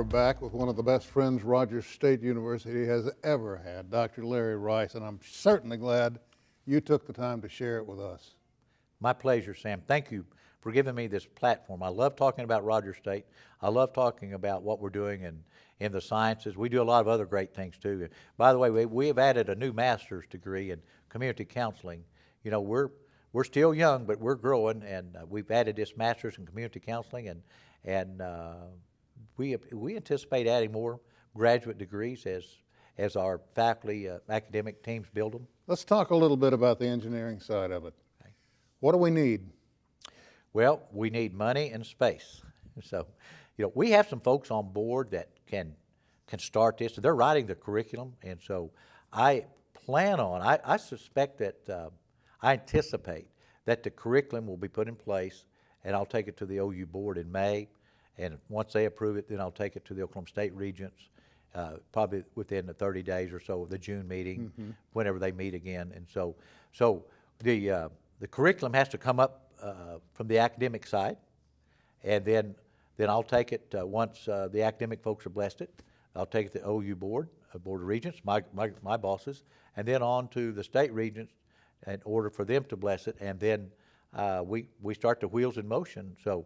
we're back with one of the best friends Rogers State University has ever had, Dr. Larry Rice, and I'm certainly glad you took the time to share it with us. My pleasure, Sam. Thank you for giving me this platform. I love talking about Rogers State. I love talking about what we're doing in the sciences. We do a lot of other great things too. By the way, we have added a new master's degree in community counseling. You know, we're still young, but we're growing, and we've added this master's in community counseling, and we anticipate adding more graduate degrees as our faculty academic teams build them. Let's talk a little bit about the engineering side of it. Okay. What do we need? Well, we need money and space. So, you know, we have some folks on board that can start this. They're writing the curriculum, and so I suspect that, I anticipate that the curriculum will be put in place, and I'll take it to the OU board in May, and once they approve it, then I'll take it to the Oklahoma State Regents, probably within the 30 days or so of the June meeting, whenever they meet again. And so the curriculum has to come up from the academic side, and then I'll take it once the academic folks have blessed it. I'll take it to the OU board, Board of Regents, my bosses, and then on to the state regents in order for them to bless it, and then we start the wheels in motion. So,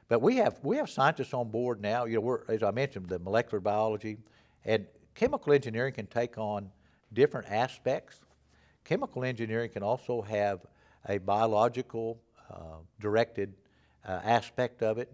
but we have scientists on board now. You know, as I mentioned, the molecular biology and chemical engineering can take on different aspects. Chemical engineering can also have a biological directed aspect of it.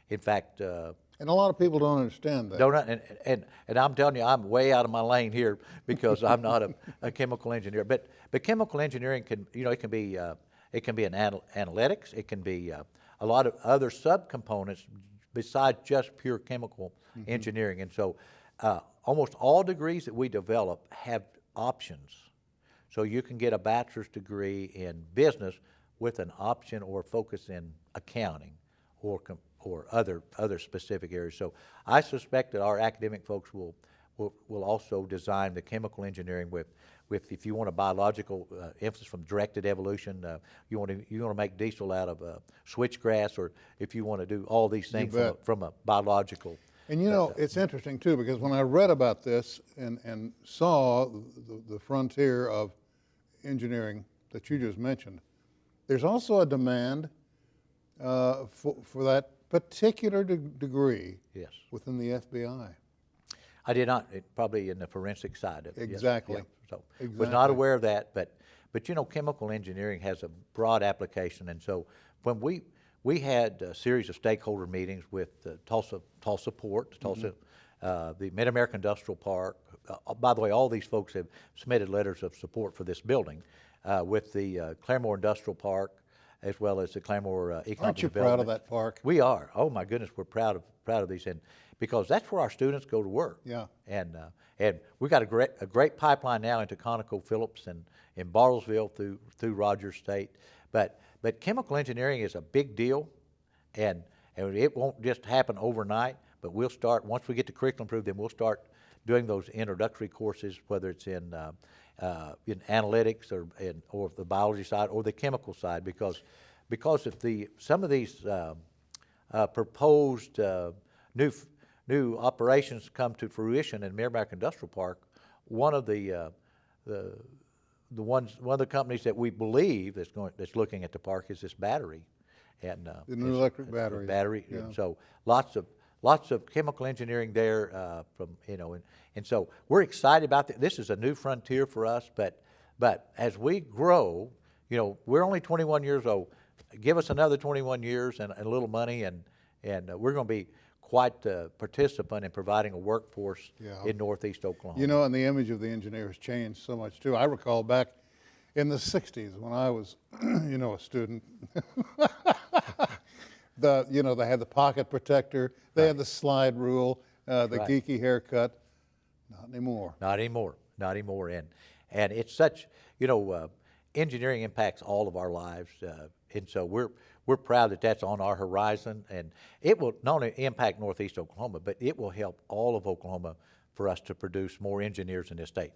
In fact, And a lot of people don't understand that. and I'm telling you, I'm way out of my lane here because I'm not a chemical engineer. But chemical engineering can, you know, it can be an analytics. It can be a lot of other subcomponents besides just pure chemical engineering. And so, almost all degrees that we develop have options. So you can get a bachelor's degree in business with an option or focus in accounting or other specific areas. So I suspect that our academic folks will also design the chemical engineering with if you want a biological emphasis from directed evolution, you want to make diesel out of switchgrass, or if you want to do all these things from a biological. And you know, it's interesting too, because when I read about this and saw the frontier of engineering that you just mentioned, there's also a demand for that particular degree. Yes. Within the FBI. I did not, probably in the forensic side of it. Exactly. Yes. Yeah. So Exactly. was not aware of that, but you know, chemical engineering has a broad application, and so when we had a series of stakeholder meetings with Tulsa Port, Tulsa, the Mid-America Industrial Park. By the way, all these folks have submitted letters of support for this building, with the Claremore Industrial Park, as well as the Claremore Economic Aren't you Development. proud of that park? We are. Oh my goodness, we're proud of these, and because that's where our students go to work. Yeah. And we got a great pipeline now into ConocoPhillips and in Bartlesville through Rogers State, but chemical engineering is a big deal, and it won't just happen overnight. But we'll start once we get the curriculum approved. Then we'll start doing those introductory courses, whether it's in analytics or the biology side or the chemical side, because if some of these proposed new operations come to fruition in Mid-America Industrial Park, one of the companies that we believe that's looking at the park is this battery, and The new electric battery. Battery. Yeah. And so lots of chemical engineering there, and so we're excited about that. This is a new frontier for us, but as we grow, you know, we're only 21 years old. Give us another 21 years and a little money, and we're going to be quite a participant in providing a workforce in Northeast Oklahoma. You know, and the image of the engineer has changed so much too. I recall back in the 60s when I was, you know, a student. They had the pocket protector, they had the slide rule, the geeky haircut. Not anymore. Not anymore. And it's such, you know, engineering impacts all of our lives, and so we're proud that that's on our horizon, and it will not only impact Northeast Oklahoma, but it will help all of Oklahoma for us to produce more engineers in this state.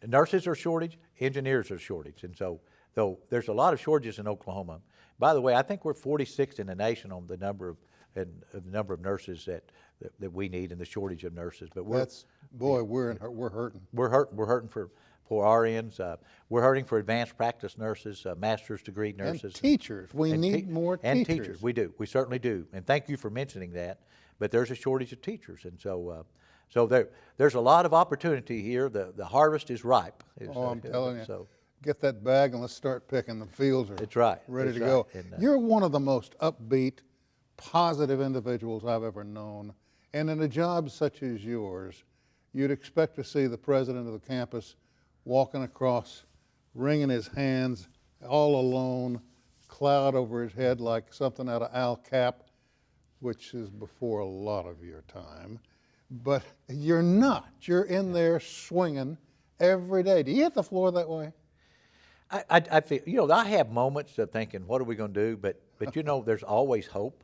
Nurses are shortage, engineers are shortage, and so though there's a lot of shortages in Oklahoma. By the way, I think we're 46th in the nation on the number and the number of nurses that we need and the shortage of nurses. But we're we're hurting. we're hurting for RNs. We're hurting for advanced practice nurses, master's degree nurses. And teachers. We And need more teachers. And teachers, we do. We certainly do. And thank you for mentioning that. But there's a shortage of teachers, and so there's a lot of opportunity here. The harvest is ripe. Oh, I'm telling you. So Get that bag and let's start picking. The fields are That's right. ready That's to right. go. And, You're one of the most upbeat, positive individuals I've ever known. And in a job such as yours, you'd expect to see the president of the campus walking across, wringing his hands, all alone, cloud over his head like something out of Al Cap, which is before a lot of your time. But you're not. You're in there swinging every day. Do you hit the floor that way? I feel, I have moments of thinking, what are we going to do? But there's always hope,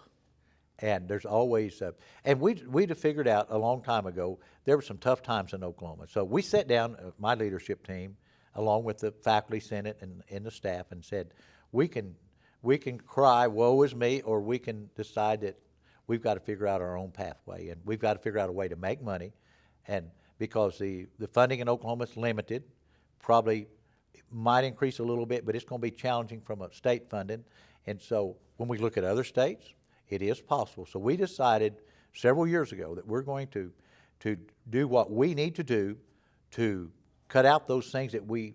and there's always, and we'd have figured out a long time ago there were some tough times in Oklahoma. So we sat down, my leadership team, along with the faculty senate and the staff, and said, we can cry, woe is me, or we can decide that we've got to figure out our own pathway, and we've got to figure out a way to make money, and because the funding in Oklahoma is limited, probably might increase a little bit, but it's going to be challenging from a state funding. And so when we look at other states, it is possible. So we decided several years ago that we're going to do what we need to do to cut out those things that we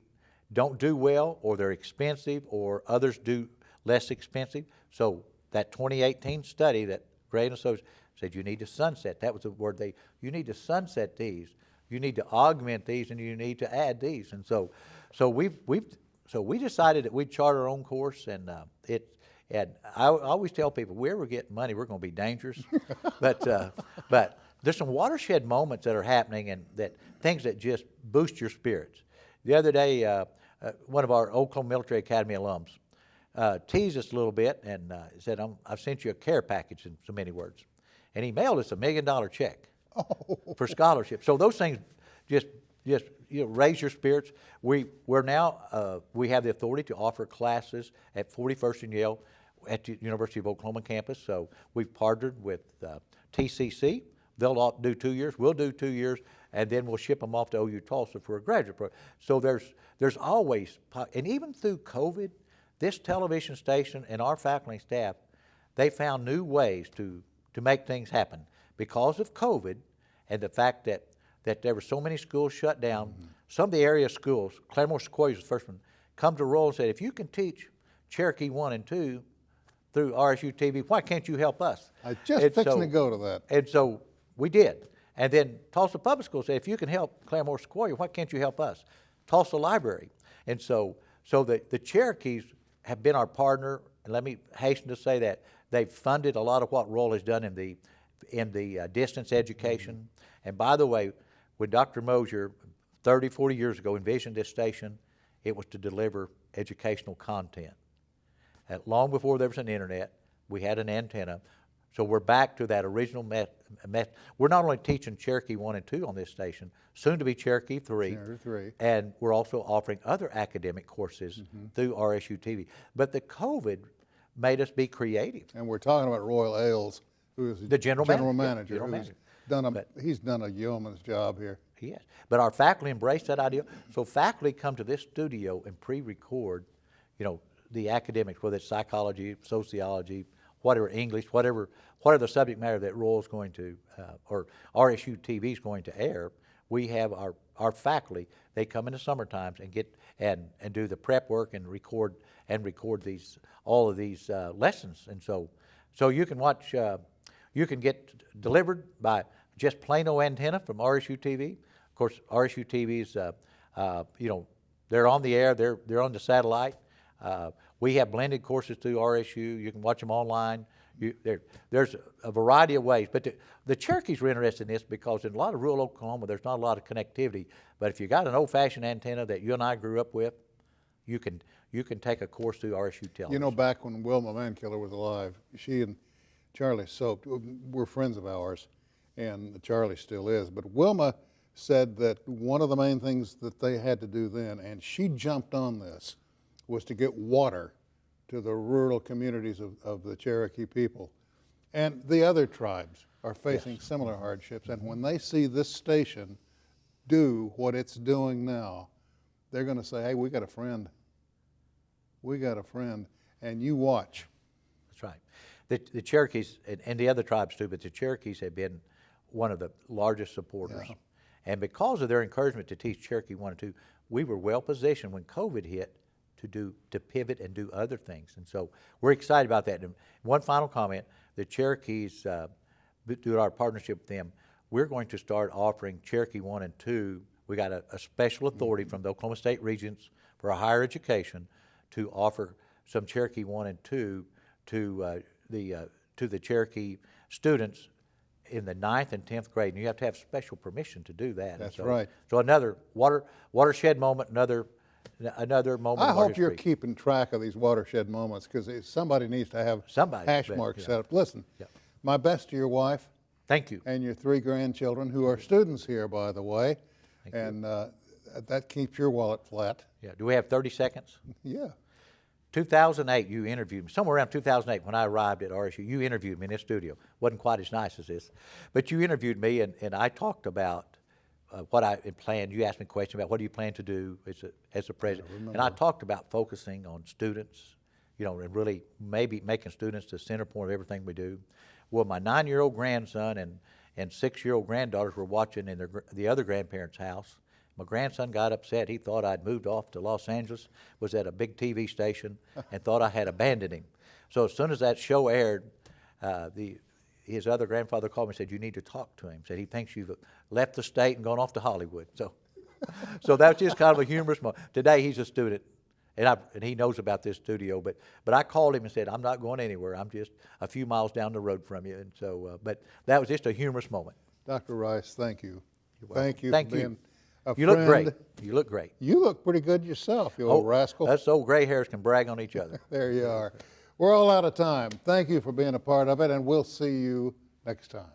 don't do well, or they're expensive, or others do less expensive. So that 2018 study that Gray and Associates said you need to sunset. That was the word you need to sunset these. You need to augment these, and you need to add these. And so we decided that we'd chart our own course, and I always tell people, if we ever get money, we're going to be dangerous. but there's some watershed moments that are happening, and things that just boost your spirits. The other day, one of our Oklahoma Military Academy alums teased us a little bit and said, I've sent you a care package, in so many words. And he mailed us $1 million check for scholarship. So those things just raise your spirits. We're now we have the authority to offer classes at 41st and Yale at the University of Oklahoma campus. So we've partnered with TCC. They'll do 2 years. We'll do 2 years, and then we'll ship them off to OU Tulsa for a graduate program. So there's always, and even through COVID, this television station and our faculty and staff, they found new ways to make things happen because of COVID and the fact that there were so many schools shut down. Mm-hmm. Some of the area schools, Claremore Sequoia was the first one, come to Roll and said, if you can teach Cherokee 1 and 2 through RSU TV, why can't you help us? I just fixing to go to that. And so we did. And then Tulsa Public Schools said, if you can help Claremore Sequoia, why can't you help us? Tulsa Library. And so the Cherokees have been our partner, and let me hasten to say that they've funded a lot of what Roll has done in the distance education. Mm-hmm. And by the way, when Dr. Mosier 30, 40 years ago envisioned this station, it was to deliver educational content. Long before there was an internet, we had an antenna. So we're back to that original We're not only teaching Cherokee 1 and 2 on this station, soon to be Cherokee 3. And we're also offering other academic courses through RSU TV. But the COVID made us be creative. And we're talking about Royal Ailes, who is the general manager. He's done a yeoman's job here. Yes, but our faculty embraced that idea. So faculty come to this studio and pre-record, the academics, whether it's psychology, sociology, whatever, English, whatever the subject matter that Royal's going to, or RSU TV is going to air. We have our faculty. They come in the summer times and get and do the prep work and record all of these lessons. And so you can watch. You can get delivered by just plain old antenna from RSU TV. Of course, RSU TV is, they're on the air. They're on the satellite. We have blended courses through RSU. You can watch them online. There's a variety of ways. But the Cherokees were interested in this because in a lot of rural Oklahoma, there's not a lot of connectivity. But if you got an old-fashioned antenna that you and I grew up with, you can take a course through RSU television. Back when Wilma Mankiller was alive, she and Charlie Soap were friends of ours, and Charlie still is. But Wilma said that one of the main things that they had to do then, and she jumped on this, was to get water to the rural communities of the Cherokee people. And the other tribes are facing similar hardships, and when they see this station do what it's doing now, they're going to say, hey, we got a friend. We got a friend, and you watch. That's right. The Cherokees, and the other tribes too, but the Cherokees have been one of the largest supporters. Yeah. And because of their encouragement to teach Cherokee 1 and 2, we were well positioned when COVID hit to pivot and do other things. And so we're excited about that. And one final comment, the Cherokees, through our partnership with them, we're going to start offering Cherokee 1 and 2. We got a special authority from the Oklahoma State Regents for higher education to offer some Cherokee 1 and 2 to the Cherokee students in the 9th and 10th grade. And you have to have special permission to do that. That's so, right. So another watershed moment, another moment. I in our hope you're history. keeping track of these watershed moments, because somebody needs to have Somebody, hash but, marks yeah. set up. Listen, Yeah. my best to your wife Thank you. and your 3 grandchildren, who are students here, by the way, Thank you. and that keeps your wallet flat. Yeah. Do we have 30 seconds? Yeah. 2008, you interviewed me. Somewhere around 2008, when I arrived at RSU, you interviewed me in this studio. Wasn't quite as nice as this, but you interviewed me, and I talked about what I had planned. You asked me a question about what do you plan to do as a president, and I talked about focusing on students, and really maybe making students the center point of everything we do. Well, my 9-year-old grandson and 6-year-old granddaughters were watching in the other grandparents' house. My grandson got upset. He thought I'd moved off to Los Angeles, was at a big TV station, and thought I had abandoned him. So as soon as that show aired, his other grandfather called me and said, you need to talk to him. Said he thinks you've left the state and gone off to Hollywood. So that's just kind of a humorous moment. Today he's a student, and he knows about this studio. But I called him and said, I'm not going anywhere. I'm just a few miles down the road from you. And so, but that was just a humorous moment. Dr. Rice, thank you. welcome. Thank you Thank for you. being a You friend. look great. You look great. You look pretty good yourself, you old rascal. Us old gray hairs can brag on each other. There you are. We're all out of time. Thank you for being a part of it, and we'll see you next time.